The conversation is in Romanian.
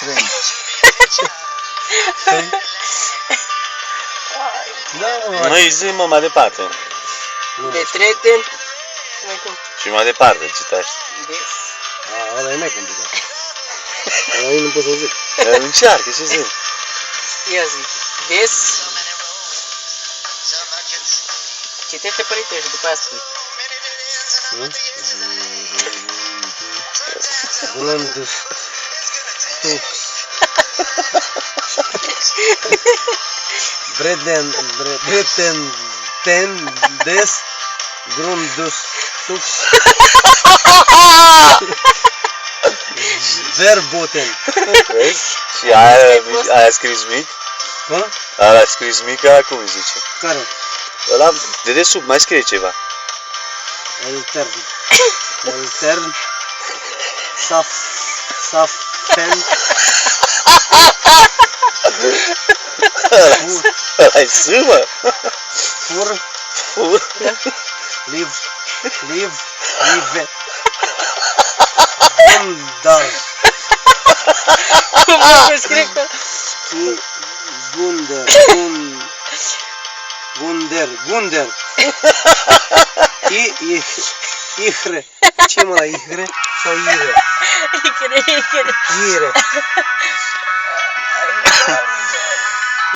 Betreten. Da, mă. Măi, zi-mă mai departe. Betreten. Mai cum? Și mai departe, citești. Des. Ăla e mai complicat. Ăla nu pot să zic. Încearcă, ce zic? Ia zic. Des. Citește părinte și după aia spui. Grundus. Breden, ten, des, grundus, tux, verboten. Vezi? Și aia scris mic? Hă? Aia scris mic, aia cum îi zice? Care? Ăla, de desubt, mai scrie ceva. Altern. Altern. Safen. Ăla-i S, mă? Fur. Fur. Live. Live. Gundar. Cum scrie că? Gunder. Ihre. Ce mă la ihre? Sau ire? Icre. Ire.